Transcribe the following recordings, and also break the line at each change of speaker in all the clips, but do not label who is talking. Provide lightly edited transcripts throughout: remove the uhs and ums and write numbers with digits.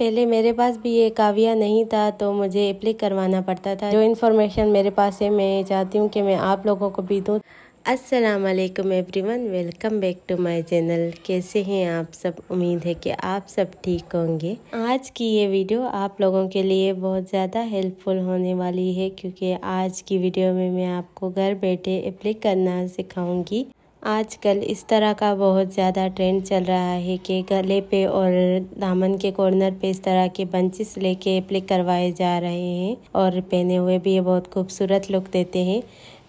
पहले मेरे पास भी ये काविया नहीं था तो मुझे एप्लाई करवाना पड़ता था। जो इन्फॉर्मेशन मेरे पास है मैं चाहती हूँ कि मैं आप लोगों को भी दूँ। अस्सलाम वालेकुम everyone, welcome back to my channel. कैसे हैं आप सब? उम्मीद है कि आप सब ठीक होंगे। आज की ये वीडियो आप लोगों के लिए बहुत ज़्यादा हेल्पफुल होने वाली है, क्योंकि आज की वीडियो में मैं आपको घर बैठे अप्लाई करना सिखाऊंगी। आजकल इस तरह का बहुत ज़्यादा ट्रेंड चल रहा है कि गले पे और दामन के कॉर्नर पे इस तरह के बंचेस लेके अप्लाई करवाए जा रहे हैं और पहने हुए भी ये बहुत खूबसूरत लुक देते हैं।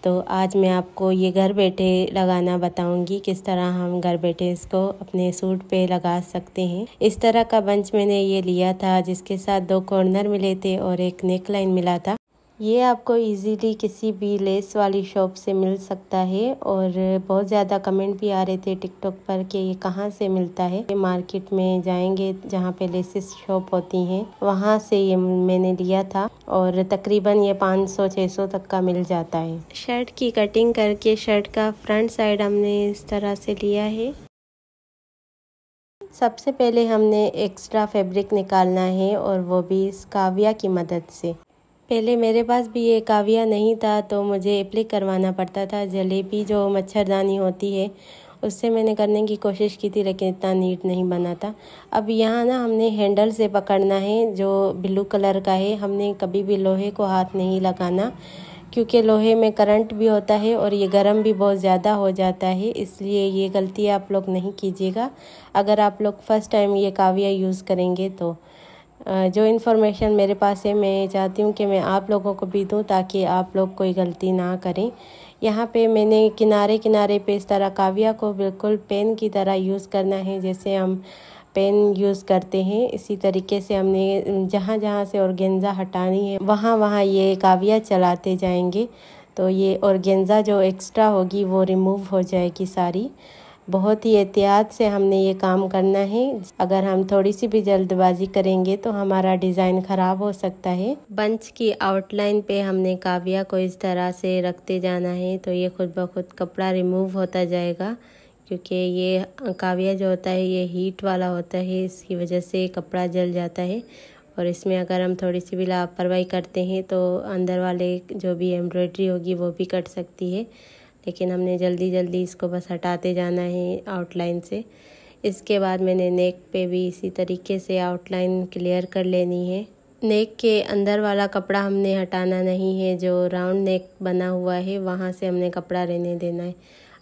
तो आज मैं आपको ये घर बैठे लगाना बताऊंगी, किस तरह हम घर बैठे इसको अपने सूट पे लगा सकते हैं। इस तरह का बंच मैंने ये लिया था जिसके साथ 2 कॉर्नर मिले थे और एक नेक लाइन मिला था। ये आपको इजीली किसी भी लेस वाली शॉप से मिल सकता है और बहुत ज़्यादा कमेंट भी आ रहे थे टिकटॉक पर कि ये कहाँ से मिलता है। ये मार्केट में जाएंगे जहाँ पे लेसेस शॉप होती हैं, वहाँ से ये मैंने लिया था और तकरीबन ये 500-600 तक का मिल जाता है। शर्ट की कटिंग करके शर्ट का फ्रंट साइड हमने इस तरह से लिया है। सबसे पहले हमने एक्स्ट्रा फैब्रिक निकालना है और वो भी इस काविया की मदद से। पहले मेरे पास भी ये काविया नहीं था तो मुझे अप्लाई करवाना पड़ता था। जलेबी जो मच्छरदानी होती है उससे मैंने करने की कोशिश की थी, लेकिन इतना नीट नहीं बना था। अब यहाँ ना हमने हैंडल से पकड़ना है जो ब्लू कलर का है। हमने कभी भी लोहे को हाथ नहीं लगाना, क्योंकि लोहे में करंट भी होता है और ये गर्म भी बहुत ज़्यादा हो जाता है, इसलिए ये गलती आप लोग नहीं कीजिएगा अगर आप लोग फर्स्ट टाइम ये काविया यूज़ करेंगे तो। जो इन्फॉर्मेशन मेरे पास है मैं चाहती हूँ कि मैं आप लोगों को भी दूँ ताकि आप लोग कोई गलती ना करें। यहाँ पे मैंने किनारे किनारे पे इस तरह काविया को बिल्कुल पेन की तरह यूज़ करना है, जैसे हम पेन यूज़ करते हैं इसी तरीके से हमने जहाँ जहाँ से ऑर्गेन्जा हटानी है वहाँ वहाँ ये काविया चलाते जाएंगे, तो ये ऑर्गेन्जा जो एक्स्ट्रा होगी वो रिमूव हो जाएगी सारी। बहुत ही एहतियात से हमने ये काम करना है। अगर हम थोड़ी सी भी जल्दबाजी करेंगे तो हमारा डिज़ाइन ख़राब हो सकता है। बंच की आउटलाइन पे हमने काविया को इस तरह से रखते जाना है, तो ये खुद ब खुद कपड़ा रिमूव होता जाएगा, क्योंकि ये काविया जो होता है ये हीट वाला होता है, इसकी वजह से कपड़ा जल जाता है। और इसमें अगर हम थोड़ी सी भी लापरवाही करते हैं तो अंदर वाले जो भी एम्ब्रॉयडरी होगी वो भी कट सकती है, लेकिन हमने जल्दी जल्दी इसको बस हटाते जाना है आउटलाइन से। इसके बाद मैंने नेक पे भी इसी तरीके से आउटलाइन क्लियर कर लेनी है। नेक के अंदर वाला कपड़ा हमने हटाना नहीं है, जो राउंड नेक बना हुआ है वहाँ से हमने कपड़ा रहने देना है।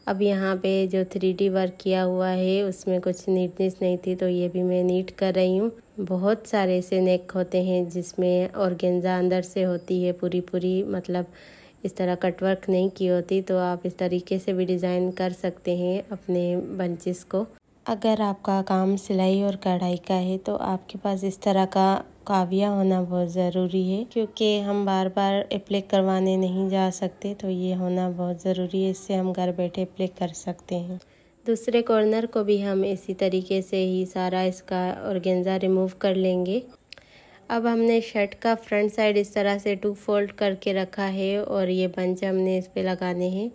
अब यहाँ पे जो 3D वर्क किया हुआ है उसमें कुछ नीटनेस नहीं थी, तो ये भी मैं नीट कर रही हूँ। बहुत सारे ऐसे नेक होते हैं जिसमें ऑर्गेन्जा अंदर से होती है पूरी, मतलब इस तरह कटवर्क नहीं की होती, तो आप इस तरीके से भी डिज़ाइन कर सकते हैं अपने बंचेस को। अगर आपका काम सिलाई और कढ़ाई का है तो आपके पास इस तरह का काविया होना बहुत ज़रूरी है, क्योंकि हम बार बार अप्लाई करवाने नहीं जा सकते, तो ये होना बहुत ज़रूरी है। इससे हम घर बैठे अप्लाई कर सकते हैं। दूसरे कॉर्नर को भी हम इसी तरीके से ही सारा इसका ऑर्गेन्जा रिमूव कर लेंगे। अब हमने शर्ट का फ्रंट साइड इस तरह से 2 फोल्ड करके रखा है और ये बंच हमने इस पे लगाने हैं।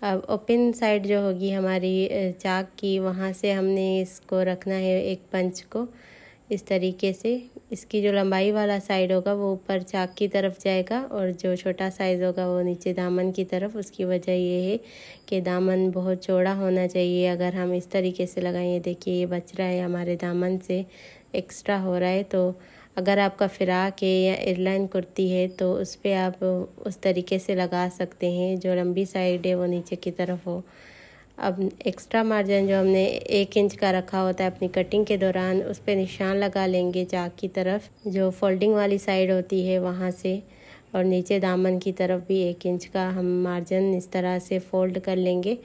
अब ओपन साइड जो होगी हमारी चाक की, वहाँ से हमने इसको रखना है एक पंच को इस तरीके से। इसकी जो लंबाई वाला साइड होगा वो ऊपर चाक की तरफ जाएगा और जो छोटा साइज़ होगा वो नीचे दामन की तरफ। उसकी वजह ये है कि दामन बहुत चौड़ा होना चाहिए। अगर हम इस तरीके से लगाएं, ये देखिए ये बच रहा है हमारे दामन से, एक्स्ट्रा हो रहा है। तो अगर आपका फ़िराक है या एयरलाइन कुर्ती है तो उस पर आप उस तरीके से लगा सकते हैं, जो लंबी साइड है वो नीचे की तरफ हो। अब एक्स्ट्रा मार्जिन जो हमने 1 इंच का रखा होता है अपनी कटिंग के दौरान, उस पर निशान लगा लेंगे चाक की तरफ, जो फोल्डिंग वाली साइड होती है वहाँ से, और नीचे दामन की तरफ भी 1 इंच का हम मार्जिन इस तरह से फोल्ड कर लेंगे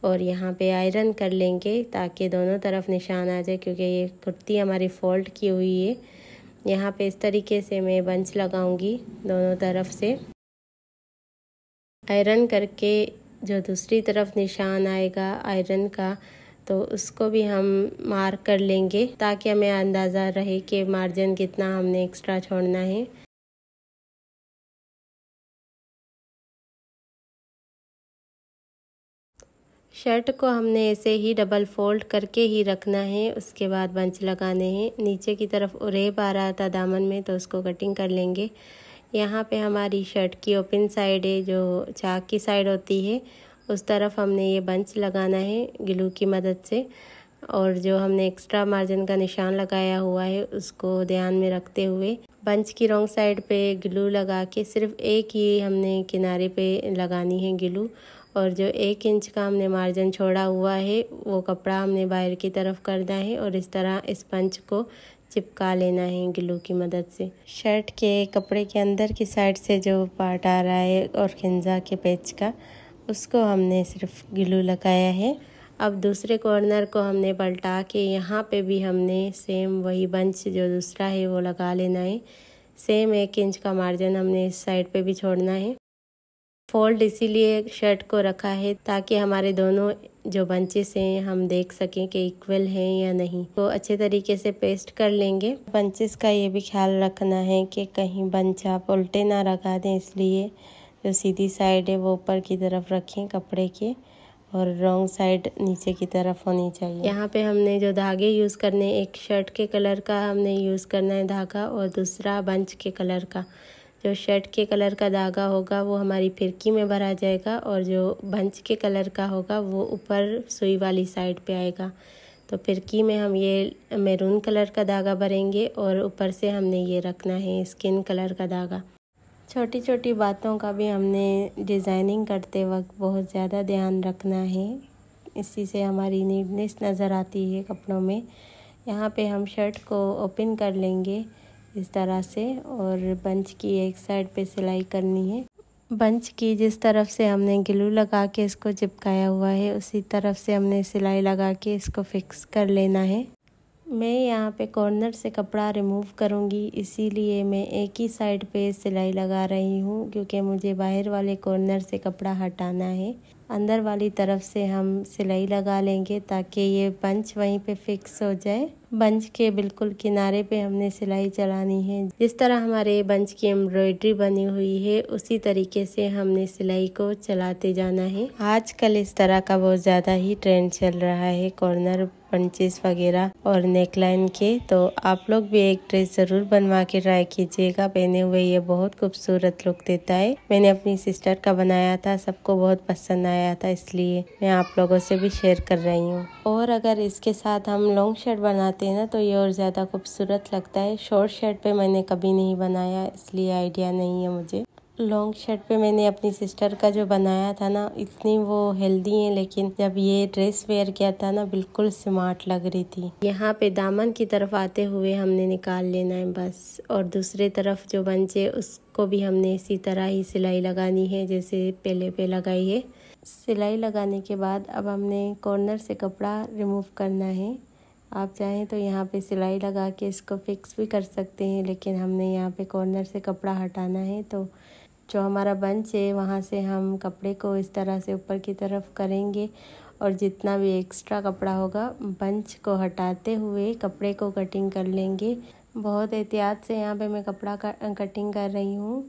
और यहाँ पे आयरन कर लेंगे ताकि दोनों तरफ निशान आ जाए, क्योंकि ये कुर्ती हमारी फोल्ड की हुई है। यहाँ पे इस तरीके से मैं बंच लगाऊंगी दोनों तरफ से। आयरन करके जो दूसरी तरफ निशान आएगा आयरन का, तो उसको भी हम मार्क कर लेंगे ताकि हमें अंदाज़ा रहे कि मार्जिन कितना हमने एक्स्ट्रा छोड़ना है। शर्ट को हमने ऐसे ही डबल फोल्ड करके ही रखना है, उसके बाद बंच लगाने हैं। नीचे की तरफ उरेब आ रहा था दामन में, तो उसको कटिंग कर लेंगे। यहाँ पे हमारी शर्ट की ओपन साइड है, जो चाक की साइड होती है, उस तरफ हमने ये बंच लगाना है ग्लू की मदद से। और जो हमने एक्स्ट्रा मार्जिन का निशान लगाया हुआ है उसको ध्यान में रखते हुए बंच की रॉन्ग साइड पे ग्लू लगा के सिर्फ एक ही हमने किनारे पे लगानी है ग्लू। और जो 1 इंच का हमने मार्जिन छोड़ा हुआ है वो कपड़ा हमने बाहर की तरफ करना है और इस तरह इस पंच को चिपका लेना है ग्लू की मदद से। शर्ट के कपड़े के अंदर की साइड से जो पार्ट आ रहा है और खिंजा के पेच का, उसको हमने सिर्फ ग्लू लगाया है। अब दूसरे कॉर्नर को हमने पलटा के यहाँ पे भी हमने सेम वही बंच जो दूसरा है वो लगा लेना है। सेम 1 इंच का मार्जिन हमने इस साइड पे भी छोड़ना है। फोल्ड इसीलिए शर्ट को रखा है ताकि हमारे दोनों जो बंचेस हैं हम देख सकें कि इक्वल हैं या नहीं। तो अच्छे तरीके से पेस्ट कर लेंगे। बंचेस का ये भी ख्याल रखना है कि कहीं बंच आप उल्टे ना रखा दें, इसलिए जो सीधी साइड है वो ऊपर की तरफ रखें कपड़े के और रॉन्ग साइड नीचे की तरफ होनी चाहिए। यहाँ पे हमने जो धागे यूज़ करने, एक शर्ट के कलर का हमने यूज़ करना है धागा और दूसरा बंच के कलर का। जो शर्ट के कलर का धागा होगा वो हमारी फिरकी में भरा जाएगा और जो बंच के कलर का होगा वो ऊपर सुई वाली साइड पे आएगा। तो फिरकी में हम ये मैरून कलर का धागा भरेंगे और ऊपर से हमने ये रखना है स्किन कलर का धागा। छोटी छोटी बातों का भी हमने डिज़ाइनिंग करते वक्त बहुत ज़्यादा ध्यान रखना है, इसी से हमारी नीटनेस नज़र आती है कपड़ों में। यहाँ पे हम शर्ट को ओपन कर लेंगे इस तरह से और बंच की एक साइड पे सिलाई करनी है। बंच की जिस तरफ से हमने ग्लू लगा के इसको चिपकाया हुआ है उसी तरफ से हमने सिलाई लगा के इसको फिक्स कर लेना है। मैं यहाँ पे कॉर्नर से कपड़ा रिमूव करूँगी, इसीलिए मैं एक ही साइड पे सिलाई लगा रही हूँ क्योंकि मुझे बाहर वाले कॉर्नर से कपड़ा हटाना है। अंदर वाली तरफ से हम सिलाई लगा लेंगे ताकि ये बंच वहीं पे फिक्स हो जाए। बंच के बिल्कुल किनारे पे हमने सिलाई चलानी है। जिस तरह हमारे बंच की एम्ब्रॉयडरी बनी हुई है उसी तरीके से हमने सिलाई को चलाते जाना है। आजकल इस तरह का बहुत ज़्यादा ही ट्रेंड चल रहा है कॉर्नर पंचेस वगैरह और नेकलाइन के। तो आप लोग भी एक ड्रेस ज़रूर बनवा के ट्राई कीजिएगा, पहने हुए ये बहुत खूबसूरत लुक देता है। मैंने अपनी सिस्टर का बनाया था, सबको बहुत पसंद आया था, इसलिए मैं आप लोगों से भी शेयर कर रही हूँ। और अगर इसके साथ हम लॉन्ग शर्ट बनाते हैं ना तो ये और ज़्यादा खूबसूरत लगता है। शॉर्ट शर्ट पे मैंने कभी नहीं बनाया, इसलिए आइडिया नहीं है मुझे। लॉन्ग शर्ट पे मैंने अपनी सिस्टर का जो बनाया था ना, इतनी वो हेल्दी है, लेकिन जब ये ड्रेस वेयर किया था ना बिल्कुल स्मार्ट लग रही थी। यहाँ पे दामन की तरफ आते हुए हमने निकाल लेना है बस। और दूसरे तरफ जो बंचे उसको भी हमने इसी तरह ही सिलाई लगानी है जैसे पहले पे लगाई है। सिलाई लगाने के बाद अब हमने कॉर्नर से कपड़ा रिमूव करना है। आप चाहें तो यहाँ पे सिलाई लगा के इसको फिक्स भी कर सकते हैं, लेकिन हमने यहाँ पे कॉर्नर से कपड़ा हटाना है। तो जो हमारा बंच है वहाँ से हम कपड़े को इस तरह से ऊपर की तरफ करेंगे और जितना भी एक्स्ट्रा कपड़ा होगा बंच को हटाते हुए कपड़े को कटिंग कर लेंगे। बहुत एहतियात से यहाँ पे मैं कपड़ा कटिंग कर रही हूँ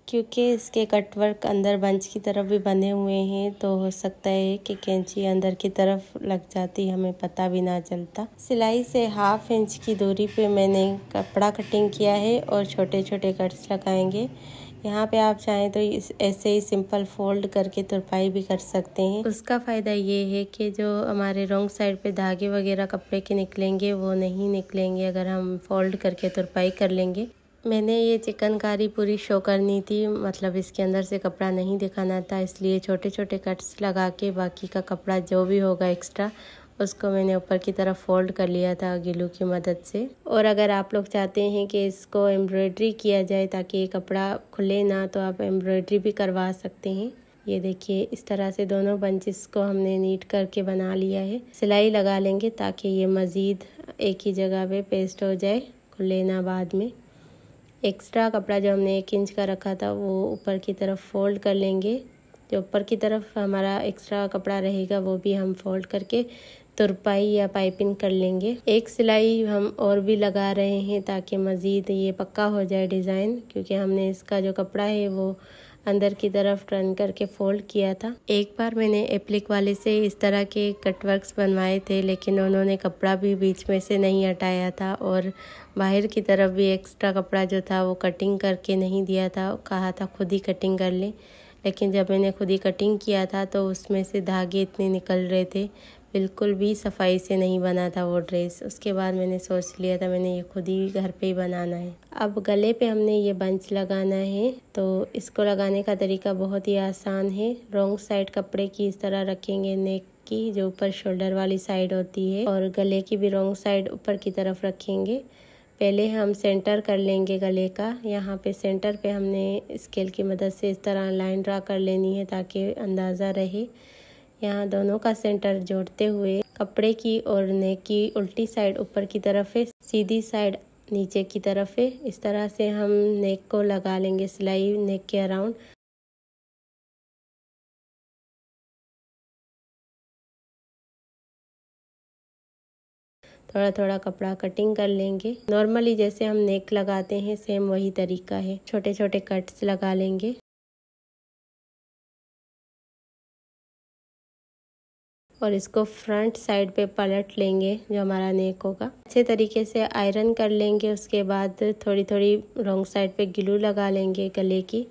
क्योंकि इसके कटवर्क अंदर बंच की तरफ भी बने हुए हैं, तो हो सकता है कि कैंची अंदर की तरफ लग जाती, हमें पता भी ना चलता। सिलाई से 1/2 इंच की दूरी पे मैंने कपड़ा कटिंग किया है और छोटे छोटे कट्स लगाएंगे। यहाँ पे आप चाहें तो ऐसे ही सिंपल फोल्ड करके तुरपाई भी कर सकते हैं। उसका फ़ायदा ये है कि जो हमारे रॉन्ग साइड पे धागे वगैरह कपड़े के निकलेंगे वो नहीं निकलेंगे अगर हम फोल्ड करके तुरपाई कर लेंगे। मैंने ये चिकनकारी पूरी शो करनी थी, मतलब इसके अंदर से कपड़ा नहीं दिखाना था, इसलिए छोटे छोटे कट्स लगा के बाकी का कपड़ा जो भी होगा एक्स्ट्रा उसको मैंने ऊपर की तरफ फोल्ड कर लिया था ग्लू की मदद से। और अगर आप लोग चाहते हैं कि इसको एम्ब्रॉयडरी किया जाए ताकि ये कपड़ा खुले ना, तो आप एम्ब्रॉयडरी भी करवा सकते हैं। ये देखिए इस तरह से दोनों बंचेस को हमने नीट करके बना लिया है। सिलाई लगा लेंगे ताकि ये मज़ीद एक ही जगह पे पेस्ट हो जाए, खुले ना बाद में। एक्स्ट्रा कपड़ा जो हमने 1 इंच का रखा था वो ऊपर की तरफ फोल्ड कर लेंगे। जो ऊपर की तरफ हमारा एक्स्ट्रा कपड़ा रहेगा वो भी हम फोल्ड करके तुरपाई या पाइपिंग कर लेंगे। एक सिलाई हम और भी लगा रहे हैं ताकि मज़ीद ये पक्का हो जाए डिज़ाइन, क्योंकि हमने इसका जो कपड़ा है वो अंदर की तरफ टर्न करके फोल्ड किया था। एक बार मैंने एप्लिक वाले से इस तरह के कटवर्क्स बनवाए थे, लेकिन उन्होंने कपड़ा भी बीच में से नहीं हटाया था और बाहर की तरफ भी एक्स्ट्रा कपड़ा जो था वो कटिंग करके नहीं दिया था, कहा था खुद ही कटिंग कर लें। लेकिन जब मैंने खुद ही कटिंग किया था तो उसमें से धागे इतने निकल रहे थे, बिल्कुल भी सफाई से नहीं बना था वो ड्रेस। उसके बाद मैंने सोच लिया था मैंने ये खुद ही घर पे ही बनाना है। अब गले पे हमने ये बंच लगाना है, तो इसको लगाने का तरीका बहुत ही आसान है। रॉन्ग साइड कपड़े की इस तरह रखेंगे, नेक की जो ऊपर शोल्डर वाली साइड होती है, और गले की भी रॉन्ग साइड ऊपर की तरफ रखेंगे। पहले हम सेंटर कर लेंगे गले का। यहाँ पे सेंटर पे हमने स्केल की मदद से इस तरह लाइन ड्रा कर लेनी है ताकि अंदाज़ा रहे। यहाँ दोनों का सेंटर जोड़ते हुए कपड़े की और नेक की उल्टी साइड ऊपर की तरफ है, सीधी साइड नीचे की तरफ है। इस तरह से हम नेक को लगा लेंगे सिलाई नेक के अराउंड। थोड़ा थोड़ा कपड़ा कटिंग कर लेंगे। नॉर्मली जैसे हम नेक लगाते हैं सेम वही तरीका है, छोटे छोटे कट्स लगा लेंगे। और इसको फ्रंट साइड पे पलट लेंगे जो हमारा नेक होगा। अच्छे तरीके से आयरन कर लेंगे। उसके बाद थोड़ी थोड़ी रॉन्ग साइड पे ग्लू लगा लेंगे गले की,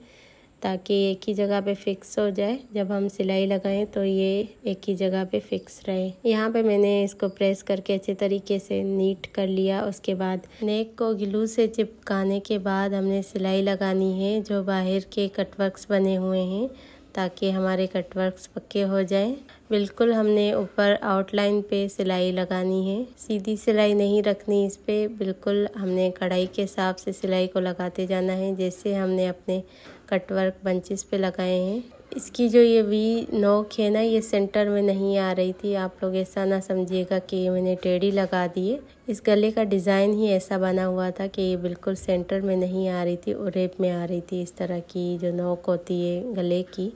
ताकि एक ही जगह पे फिक्स हो जाए। जब हम सिलाई लगाएं तो ये एक ही जगह पे फिक्स रहे। यहाँ पे मैंने इसको प्रेस करके अच्छे तरीके से नीट कर लिया। उसके बाद नेक को ग्लू से चिपकाने के बाद हमने सिलाई लगानी है जो बाहर के कटवर्क्स बने हुए हैं, ताकि हमारे कटवर्क्स पक्के हो जाएं। बिल्कुल हमने ऊपर आउटलाइन पे सिलाई लगानी है, सीधी सिलाई नहीं रखनी इस पे। बिल्कुल हमने कढ़ाई के हिसाब से सिलाई को लगाते जाना है, जैसे हमने अपने कटवर्क बंचेस पे लगाए हैं। इसकी जो ये वी नोक है ना, ये सेंटर में नहीं आ रही थी। आप लोग ऐसा ना समझिएगा कि ये मैंने टेढ़ी लगा दी है। इस गले का डिज़ाइन ही ऐसा बना हुआ था कि ये बिल्कुल सेंटर में नहीं आ रही थी और रेप में आ रही थी। इस तरह की जो नोक होती है गले की।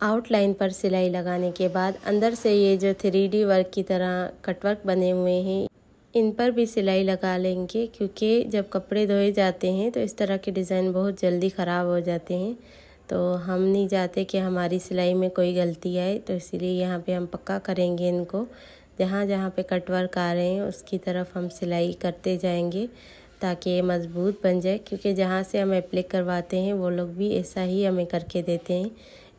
आउटलाइन पर सिलाई लगाने के बाद अंदर से ये जो 3D वर्क की तरह कटवर्क बने हुए हैं, इन पर भी सिलाई लगा लेंगे, क्योंकि जब कपड़े धोए जाते हैं तो इस तरह के डिज़ाइन बहुत जल्दी ख़राब हो जाते हैं। तो हम नहीं चाहते कि हमारी सिलाई में कोई गलती आए, तो इसीलिए यहाँ पे हम पक्का करेंगे इनको। जहाँ जहाँ पे कटवर्क आ रहे हैं उसकी तरफ हम सिलाई करते जाएंगे ताकि ये मज़बूत बन जाए, क्योंकि जहाँ से हम एप्लिक करवाते हैं वो लोग भी ऐसा ही हमें करके देते हैं,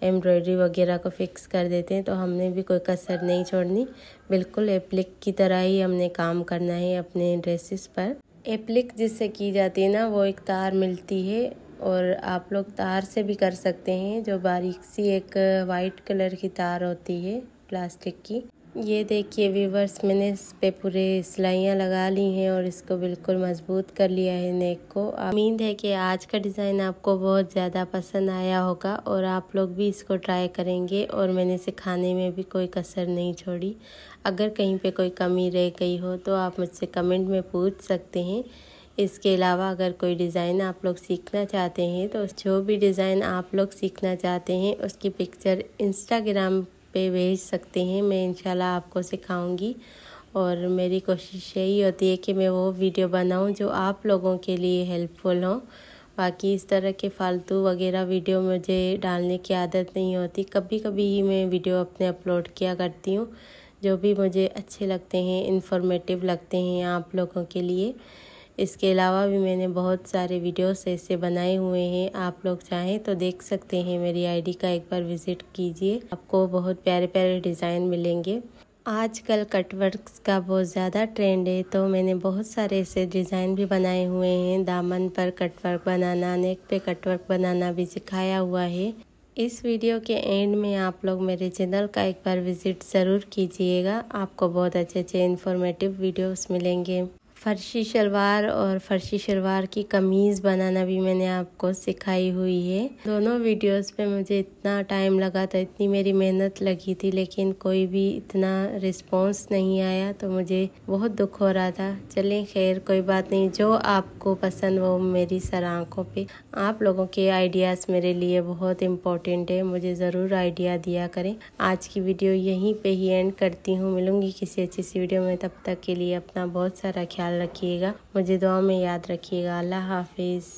एम्ब्रॉयडरी वगैरह को फिक्स कर देते हैं। तो हमने भी कोई कसर नहीं छोड़नी, बिल्कुल एप्लिक की तरह ही हमने काम करना है अपने ड्रेसेस पर। एप्लिक जिससे की जाती है ना, वो एक तार मिलती है और आप लोग तार से भी कर सकते हैं, जो बारीक सी एक वाइट कलर की तार होती है प्लास्टिक की। ये देखिए व्यूवर्स, मैंने इस पे पूरे सिलाइयाँ लगा ली हैं और इसको बिल्कुल मजबूत कर लिया है नेक को। उम्मीद है कि आज का डिज़ाइन आपको बहुत ज़्यादा पसंद आया होगा और आप लोग भी इसको ट्राई करेंगे, और मैंने सिखाने में भी कोई कसर नहीं छोड़ी। अगर कहीं पे कोई कमी रह गई हो तो आप मुझसे कमेंट में पूछ सकते हैं। इसके अलावा अगर कोई डिज़ाइन आप लोग सीखना चाहते हैं तो जो भी डिज़ाइन आप लोग सीखना चाहते हैं उसकी पिक्चर इंस्टाग्राम पे भेज सकते हैं। मैं इंशाल्लाह आपको सिखाऊंगी, और मेरी कोशिश यही होती है कि मैं वो वीडियो बनाऊं जो आप लोगों के लिए हेल्पफुल हो। बाकी इस तरह के फालतू वगैरह वीडियो मुझे डालने की आदत नहीं होती, कभी कभी ही मैं वीडियो अपने अपलोड किया करती हूँ, जो भी मुझे अच्छे लगते हैं, इंफॉर्मेटिव लगते हैं आप लोगों के लिए। इसके अलावा भी मैंने बहुत सारे वीडियोस ऐसे बनाए हुए हैं, आप लोग चाहें तो देख सकते हैं। मेरी आईडी का एक बार विजिट कीजिए, आपको बहुत प्यारे प्यारे डिज़ाइन मिलेंगे। आजकल कटवर्क्स का बहुत ज़्यादा ट्रेंड है, तो मैंने बहुत सारे ऐसे डिज़ाइन भी बनाए हुए हैं। दामन पर कटवर्क बनाना, नेक पे कटवर्क बनाना भी सिखाया हुआ है। इस वीडियो के एंड में आप लोग मेरे चैनल का एक बार विजिट ज़रूर कीजिएगा, आपको बहुत अच्छे अच्छे इन्फॉर्मेटिव वीडियोस मिलेंगे। फर्शी शलवार और फर्शी शलवार की कमीज़ बनाना भी मैंने आपको सिखाई हुई है। दोनों वीडियोस पे मुझे इतना टाइम लगा था, इतनी मेरी मेहनत लगी थी, लेकिन कोई भी इतना रिस्पॉन्स नहीं आया तो मुझे बहुत दुख हो रहा था। चलें खैर कोई बात नहीं, जो आपको पसंद वो मेरी सर आँखों पे। आप लोगों के आइडियाज़ मेरे लिए बहुत इम्पोर्टेंट है, मुझे ज़रूर आइडिया दिया करें। आज की वीडियो यहीं पे ही एंड करती हूँ। मिलूंगी किसी अच्छी सी वीडियो में, तब तक के लिए अपना बहुत सारा ख्याल रखिएगा, मुझे दुआ में याद रखिएगा। अल्लाह हाफिज़।